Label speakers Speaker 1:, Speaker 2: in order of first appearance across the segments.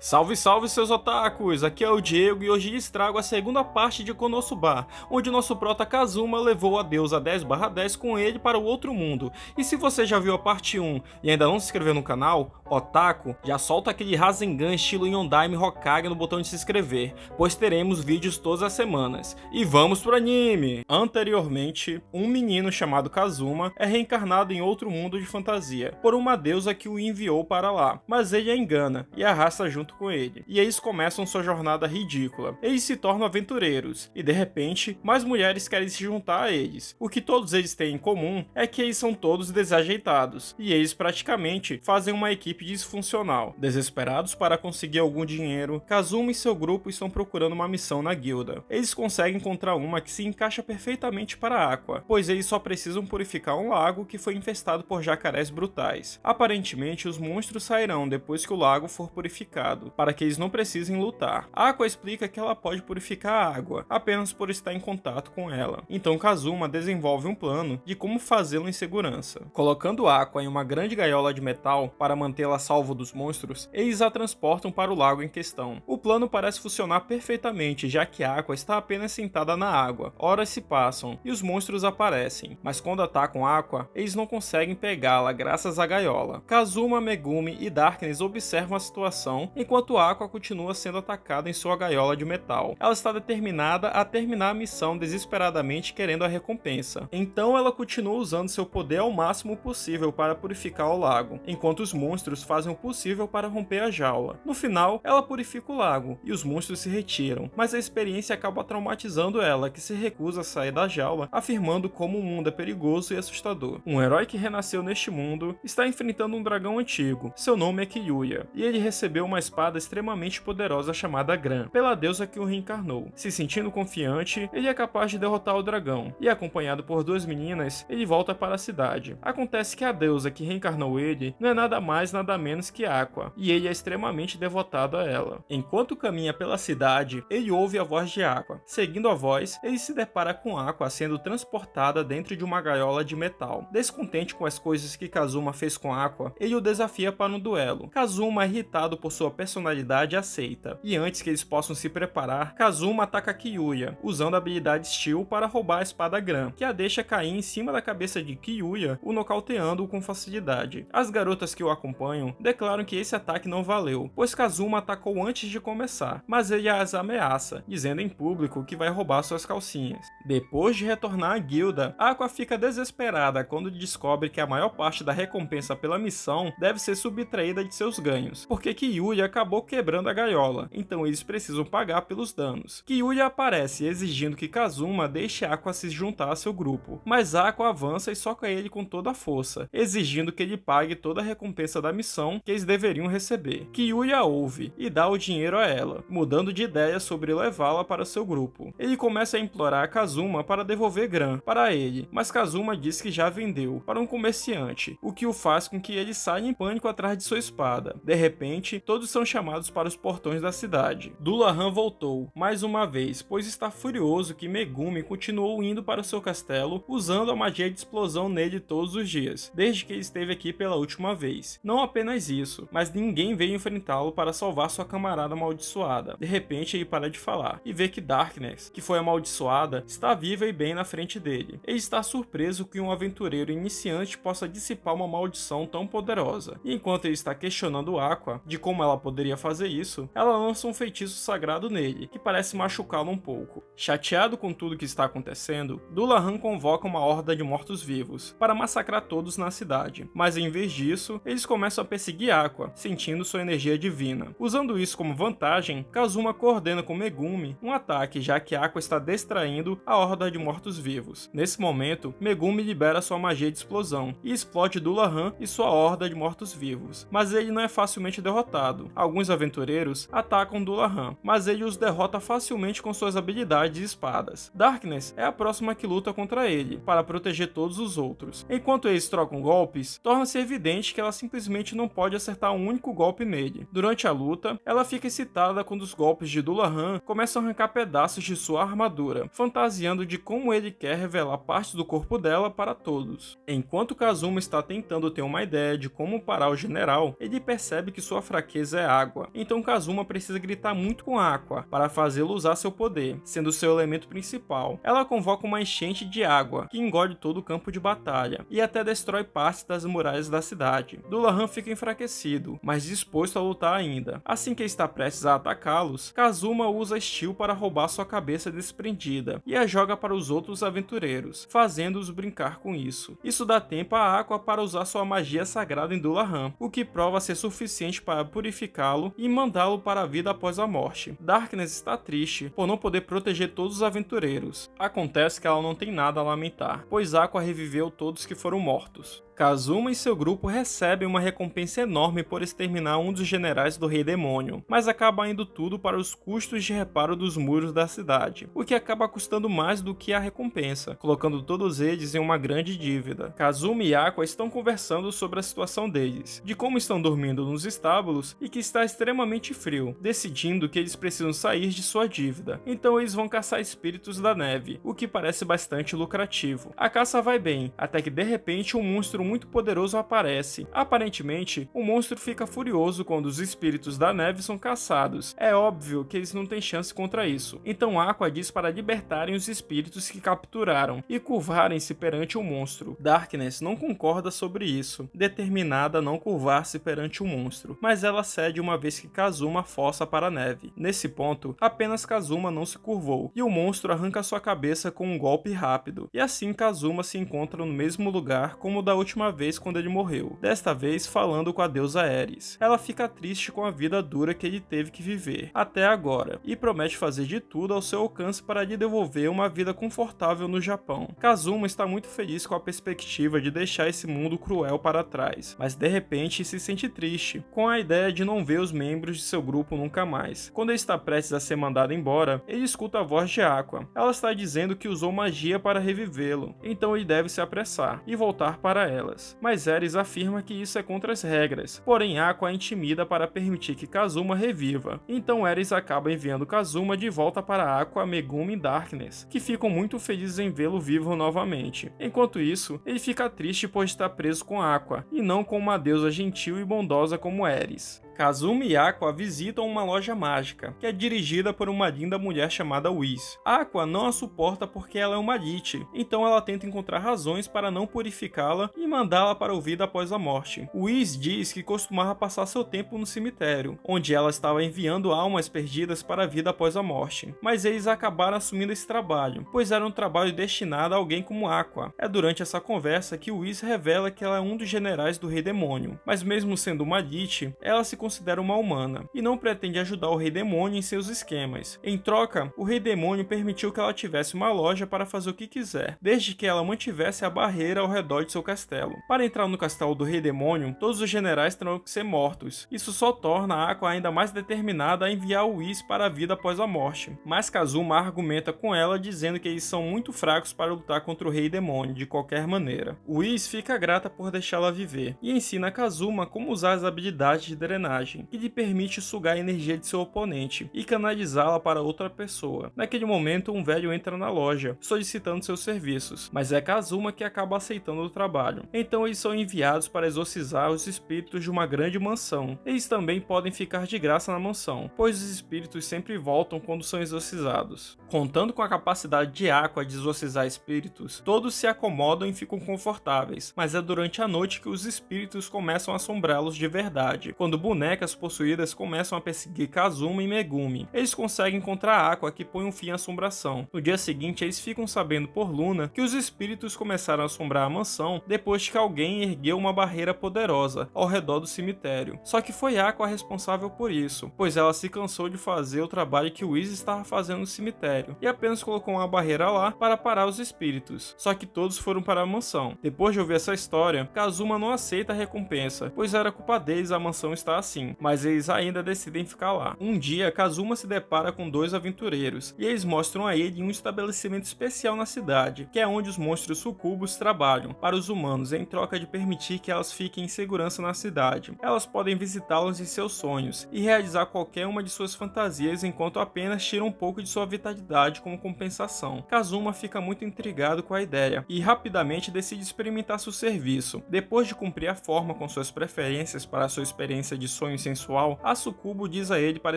Speaker 1: Salve, salve seus otakus! Aqui é o Diego e hoje lhes trago a segunda parte de Konosuba, onde nosso prota Kazuma levou a deusa 10/10 com ele para o outro mundo. E se você já viu a parte 1 e ainda não se inscreveu no canal, otaku, já solta aquele Rasengan estilo Yondaime Hokage no botão de se inscrever, pois teremos vídeos todas as semanas. E vamos pro anime! Anteriormente, um menino chamado Kazuma é reencarnado em outro mundo de fantasia, por uma deusa que o enviou para lá, mas ele a engana e arrasta junto com ele, e eles começam sua jornada ridícula. Eles se tornam aventureiros, e de repente, mais mulheres querem se juntar a eles. O que todos eles têm em comum é que eles são todos desajeitados, e eles praticamente fazem uma equipe disfuncional. Desesperados para conseguir algum dinheiro, Kazuma e seu grupo estão procurando uma missão na guilda. Eles conseguem encontrar uma que se encaixa perfeitamente para Aqua, pois eles só precisam purificar um lago que foi infestado por jacarés brutais. Aparentemente, os monstros sairão depois que o lago for purificado, para que eles não precisem lutar. Aqua explica que ela pode purificar a água, apenas por estar em contato com ela. Então Kazuma desenvolve um plano de como fazê-lo em segurança. Colocando Aqua em uma grande gaiola de metal para mantê-la salvo dos monstros, eles a transportam para o lago em questão. O plano parece funcionar perfeitamente, já que Aqua está apenas sentada na água. Horas se passam e os monstros aparecem, mas quando atacam Aqua, eles não conseguem pegá-la graças à gaiola. Kazuma, Megumi e Darkness observam a situação, enquanto Aqua continua sendo atacada em sua gaiola de metal. Ela está determinada a terminar a missão desesperadamente querendo a recompensa. Então ela continua usando seu poder ao máximo possível para purificar o lago, enquanto os monstros fazem o possível para romper a jaula. No final, ela purifica o lago e os monstros se retiram, mas a experiência acaba traumatizando ela, que se recusa a sair da jaula, afirmando como o mundo é perigoso e assustador. Um herói que renasceu neste mundo está enfrentando um dragão antigo. Seu nome é Kyuya, e ele recebeu uma espada extremamente poderosa chamada Gran, pela deusa que o reencarnou. Se sentindo confiante, ele é capaz de derrotar o dragão, e acompanhado por duas meninas, ele volta para a cidade. Acontece que a deusa que reencarnou ele não é nada mais nada menos que Aqua, e ele é extremamente devotado a ela. Enquanto caminha pela cidade, ele ouve a voz de Aqua. Seguindo a voz, ele se depara com Aqua sendo transportada dentro de uma gaiola de metal. Descontente com as coisas que Kazuma fez com Aqua, ele o desafia para um duelo. Kazuma, irritado por sua personalidade, aceita. E antes que eles possam se preparar, Kazuma ataca Kyuya, usando a habilidade Steel para roubar a espada Gran, que a deixa cair em cima da cabeça de Kyuya, o nocauteando com facilidade. As garotas que o acompanham declaram que esse ataque não valeu, pois Kazuma atacou antes de começar, mas ele as ameaça, dizendo em público que vai roubar suas calcinhas. Depois de retornar à guilda, Aqua fica desesperada quando descobre que a maior parte da recompensa pela missão deve ser subtraída de seus ganhos, porque Kyuya acabou quebrando a gaiola, então eles precisam pagar pelos danos. Kyuya aparece exigindo que Kazuma deixe Aqua se juntar a seu grupo, mas Aqua avança e soca ele com toda a força, exigindo que ele pague toda a recompensa da missão que eles deveriam receber. Kyuya ouve e dá o dinheiro a ela, mudando de ideia sobre levá-la para seu grupo. Ele começa a implorar a Kazuma para devolver Gran para ele, mas Kazuma diz que já vendeu para um comerciante, o que o faz com que ele saia em pânico atrás de sua espada. De repente, todos são chamados para os portões da cidade. Dullahan voltou, mais uma vez, pois está furioso que Megumi continuou indo para seu castelo usando a magia de explosão nele todos os dias, desde que ele esteve aqui pela última vez. Não apenas isso, mas ninguém veio enfrentá-lo para salvar sua camarada amaldiçoada. De repente ele para de falar, e vê que Darkness, que foi amaldiçoada, está viva e bem na frente dele. Ele está surpreso que um aventureiro iniciante possa dissipar uma maldição tão poderosa, e enquanto ele está questionando Aqua de como ela poderia fazer isso, ela lança um feitiço sagrado nele, que parece machucá-lo um pouco. Chateado com tudo que está acontecendo, Dullahan convoca uma horda de mortos-vivos para massacrar todos na cidade, mas em vez disso, eles começam a perseguir Aqua, sentindo sua energia divina. Usando isso como vantagem, Kazuma coordena com Megumi um ataque, já que Aqua está distraindo a horda de mortos-vivos. Nesse momento, Megumi libera sua magia de explosão e explode Dullahan e sua horda de mortos-vivos, mas ele não é facilmente derrotado. Alguns aventureiros atacam Dullahan, mas ele os derrota facilmente com suas habilidades e espadas. Darkness é a próxima que luta contra ele, para proteger todos os outros. Enquanto eles trocam golpes, torna-se evidente que ela simplesmente não pode acertar um único golpe nele. Durante a luta, ela fica excitada quando os golpes de Dullahan começam a arrancar pedaços de sua armadura, fantasiando de como ele quer revelar partes do corpo dela para todos. Enquanto Kazuma está tentando ter uma ideia de como parar o general, ele percebe que sua fraqueza é água. Então Kazuma precisa gritar muito com Aqua para fazê-lo usar seu poder, sendo seu elemento principal. Ela convoca uma enchente de água, que engole todo o campo de batalha, e até destrói partes das muralhas da cidade. Dullahan fica enfraquecido, mas disposto a lutar ainda. Assim que está prestes a atacá-los, Kazuma usa Steel para roubar sua cabeça desprendida, e a joga para os outros aventureiros, fazendo-os brincar com isso. Isso dá tempo a Aqua para usar sua magia sagrada em Dullahan, o que prova ser suficiente para purificá-lo e mandá-lo para a vida após a morte. Darkness está triste por não poder proteger todos os aventureiros. Acontece que ela não tem nada a lamentar, pois Aqua reviveu todos que foram mortos. Kazuma e seu grupo recebem uma recompensa enorme por exterminar um dos generais do Rei Demônio, mas acaba indo tudo para os custos de reparo dos muros da cidade, o que acaba custando mais do que a recompensa, colocando todos eles em uma grande dívida. Kazuma e Aqua estão conversando sobre a situação deles, de como estão dormindo nos estábulos e que está extremamente frio, decidindo que eles precisam sair de sua dívida. Então eles vão caçar espíritos da neve, o que parece bastante lucrativo. A caça vai bem, até que de repente um monstro muito poderoso aparece. Aparentemente, o monstro fica furioso quando os espíritos da neve são caçados. É óbvio que eles não têm chance contra isso. Então Aqua diz para libertarem os espíritos que capturaram e curvarem-se perante o monstro. Darkness não concorda sobre isso, determinada a não curvar-se perante o monstro, mas ela cede uma vez que Kazuma força para a neve. Nesse ponto, apenas Kazuma não se curvou, e o monstro arranca sua cabeça com um golpe rápido, e assim Kazuma se encontra no mesmo lugar como da última vez quando ele morreu, desta vez falando com a deusa Ares. Ela fica triste com a vida dura que ele teve que viver até agora e promete fazer de tudo ao seu alcance para lhe devolver uma vida confortável no Japão. Kazuma está muito feliz com a perspectiva de deixar esse mundo cruel para trás, mas de repente se sente triste com a ideia de não ver os membros de seu grupo nunca mais. Quando ele está prestes a ser mandado embora, ele escuta a voz de Aqua. Ela está dizendo que usou magia para revivê-lo, então ele deve se apressar e voltar para ela. Mas Ares afirma que isso é contra as regras, porém Aqua a intimida para permitir que Kazuma reviva. Então Ares acaba enviando Kazuma de volta para Aqua, Megumi e Darkness, que ficam muito felizes em vê-lo vivo novamente. Enquanto isso, ele fica triste por estar preso com Aqua, e não com uma deusa gentil e bondosa como Ares. Kazuma e Aqua visitam uma loja mágica, que é dirigida por uma linda mulher chamada Whis. Aqua não a suporta porque ela é uma Lich, então ela tenta encontrar razões para não purificá-la e mandá-la para o vida após a morte. Whis diz que costumava passar seu tempo no cemitério, onde ela estava enviando almas perdidas para a vida após a morte, mas eles acabaram assumindo esse trabalho, pois era um trabalho destinado a alguém como Aqua. É durante essa conversa que Whis revela que ela é um dos generais do Rei Demônio, mas mesmo sendo uma Lich, ela se considera uma humana, e não pretende ajudar o Rei Demônio em seus esquemas. Em troca, o Rei Demônio permitiu que ela tivesse uma loja para fazer o que quiser, desde que ela mantivesse a barreira ao redor de seu castelo. Para entrar no castelo do Rei Demônio, todos os generais terão que ser mortos. Isso só torna a Aqua ainda mais determinada a enviar o Whis para a vida após a morte. Mas Kazuma argumenta com ela, dizendo que eles são muito fracos para lutar contra o Rei Demônio de qualquer maneira. O Whis fica grata por deixá-la viver, e ensina a Kazuma como usar as habilidades de drenagem, que lhe permite sugar a energia de seu oponente e canalizá-la para outra pessoa. Naquele momento, um velho entra na loja, solicitando seus serviços, mas é Kazuma que acaba aceitando o trabalho. Então eles são enviados para exorcizar os espíritos de uma grande mansão. Eles também podem ficar de graça na mansão, pois os espíritos sempre voltam quando são exorcizados. Contando com a capacidade de Aqua de exorcizar espíritos, todos se acomodam e ficam confortáveis, mas é durante a noite que os espíritos começam a assombrá-los de verdade, quando bonecas possuídas começam a perseguir Kazuma e Megumi. Eles conseguem encontrar Aqua, que põe um fim à assombração. No dia seguinte, eles ficam sabendo por Luna que os espíritos começaram a assombrar a mansão depois que alguém ergueu uma barreira poderosa ao redor do cemitério. Só que foi Aqua responsável por isso, pois ela se cansou de fazer o trabalho que o Whis estava fazendo no cemitério e apenas colocou uma barreira lá para parar os espíritos. Só que todos foram para a mansão. Depois de ouvir essa história, Kazuma não aceita a recompensa, pois era culpa deles a mansão estar assim, mas eles ainda decidem ficar lá. Um dia, Kazuma se depara com dois aventureiros, e eles mostram a ele um estabelecimento especial na cidade, que é onde os monstros sucubos trabalham para os humanos em troca de permitir que elas fiquem em segurança na cidade. Elas podem visitá-los em seus sonhos e realizar qualquer uma de suas fantasias enquanto apenas tiram um pouco de sua vitalidade como compensação. Kazuma fica muito intrigado com a ideia e rapidamente decide experimentar seu serviço. Depois de cumprir a forma com suas preferências para sua experiência de sonho sensual, a Sucubo diz a ele para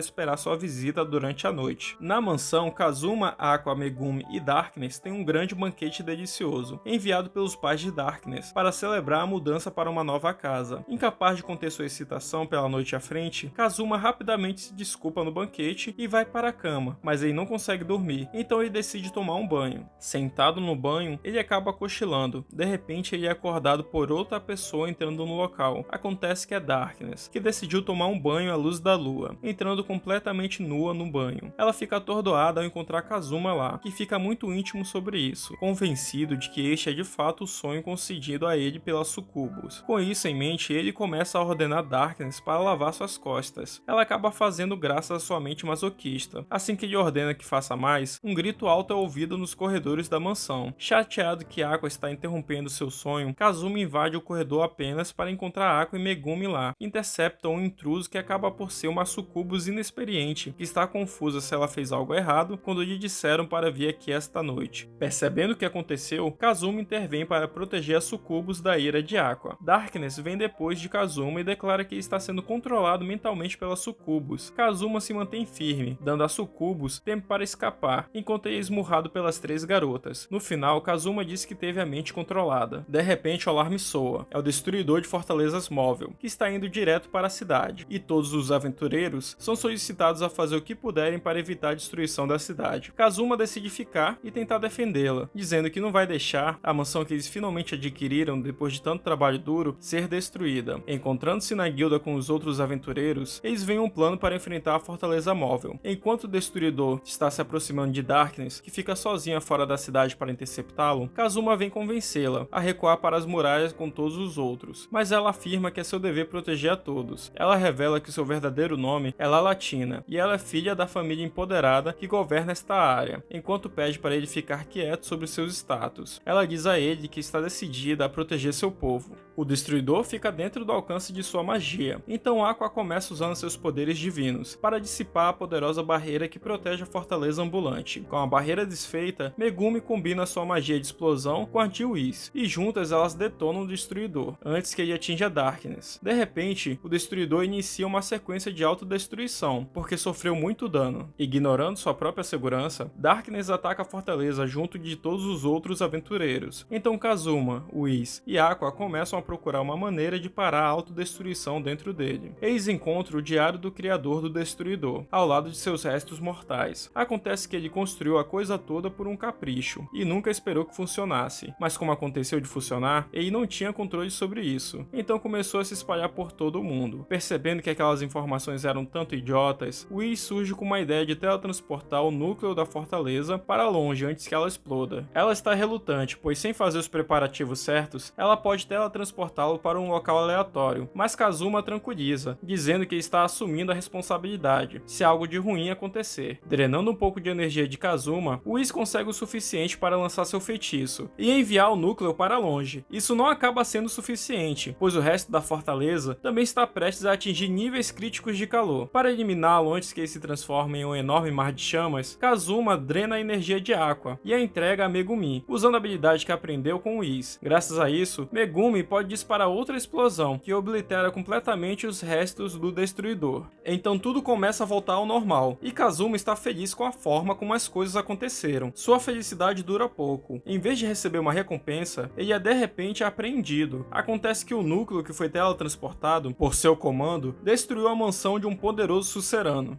Speaker 1: esperar sua visita durante a noite. Na mansão, Kazuma, Aqua, Megumi e Darkness têm um grande banquete delicioso, enviado pelos pais de Darkness, para celebrar a mudança para uma nova casa. Incapaz de conter sua excitação pela noite à frente, Kazuma rapidamente se desculpa no banquete e vai para a cama, mas ele não consegue dormir, então ele decide tomar um banho. Sentado no banho, ele acaba cochilando. De repente, ele é acordado por outra pessoa entrando no local. Acontece que é Darkness, que decidiu tomar um banho à luz da lua, entrando completamente nua no banho. Ela fica atordoada ao encontrar Kazuma lá, que fica muito íntimo sobre isso, convencido de que este é de fato o sonho concedido a ele pelas Sucubus. Com isso em mente, ele começa a ordenar Darkness para lavar suas costas. Ela acaba fazendo graças à sua mente masoquista. Assim que ele ordena que faça mais, um grito alto é ouvido nos corredores da mansão. Chateado que Aqua está interrompendo seu sonho, Kazuma invade o corredor apenas para encontrar Aqua e Megumi lá. Interceptam um intruso que acaba por ser uma Sucubus inexperiente, que está confusa se ela fez algo errado quando lhe disseram para vir aqui esta noite. Percebendo o que aconteceu, Kazuma intervém para proteger a Sucubus da ira de Aqua. Darkness vem depois de Kazuma e declara que está sendo controlado mentalmente pela Sucubus. Kazuma se mantém firme, dando a Sucubus tempo para escapar, enquanto é esmurrado pelas três garotas. No final, Kazuma diz que teve a mente controlada. De repente, o alarme soa. É o destruidor de fortalezas móvel, que está indo direto para a cidade, e todos os aventureiros são solicitados a fazer o que puderem para evitar a destruição da cidade. Kazuma decide ficar e tentar defendê-la, dizendo que não vai deixar a mansão que eles finalmente adquiriram depois de tanto trabalho duro ser destruída. Encontrando-se na guilda com os outros aventureiros, eles veem um plano para enfrentar a fortaleza móvel. Enquanto o destruidor está se aproximando de Darkness, que fica sozinha fora da cidade para interceptá-lo, Kazuma vem convencê-la a recuar para as muralhas com todos os outros, mas ela afirma que é seu dever proteger a todos. Ela revela que seu verdadeiro nome é Lalatina, e ela é filha da família empoderada que governa esta área, enquanto pede para ele ficar quieto sobre seus status. Ela diz a ele que está decidida a proteger seu povo. O destruidor fica dentro do alcance de sua magia, então Aqua começa usando seus poderes divinos para dissipar a poderosa barreira que protege a fortaleza ambulante. Com a barreira desfeita, Megumi combina sua magia de explosão com a de Whis, e juntas elas detonam o destruidor, antes que ele atinja Darkness. De repente, o destruidor inicia uma sequência de autodestruição, porque sofreu muito dano. Ignorando sua própria segurança, Darkness ataca a fortaleza junto de todos os outros aventureiros. Então Kazuma, Whis e Aqua começam a procurar uma maneira de parar a autodestruição dentro dele. Eles encontram o diário do criador do destruidor, ao lado de seus restos mortais. Acontece que ele construiu a coisa toda por um capricho, e nunca esperou que funcionasse, mas como aconteceu de funcionar, ele não tinha controle sobre isso, então começou a se espalhar por todo o mundo. Percebendo que aquelas informações eram tanto idiotas, Whis surge com uma ideia de teletransportar o núcleo da fortaleza para longe antes que ela exploda. Ela está relutante, pois sem fazer os preparativos certos, ela pode teletransportá-lo para um local aleatório, mas Kazuma tranquiliza, dizendo que está assumindo a responsabilidade se algo de ruim acontecer. Drenando um pouco de energia de Kazuma, Whis consegue o suficiente para lançar seu feitiço e enviar o núcleo para longe. Isso não acaba sendo suficiente, pois o resto da fortaleza também está prestes a atingir níveis críticos de calor. Para eliminá-lo antes que ele se transforme em um enorme mar de chamas, Kazuma drena a energia de Aqua e a entrega a Megumi, usando a habilidade que aprendeu com Whis. Graças a isso, Megumi pode disparar outra explosão, que oblitera completamente os restos do destruidor. Então tudo começa a voltar ao normal, e Kazuma está feliz com a forma como as coisas aconteceram. Sua felicidade dura pouco. Em vez de receber uma recompensa, ele é de repente apreendido. Acontece que o núcleo que foi teletransportado por seu comando destruiu a mansão de um poderoso sucerano.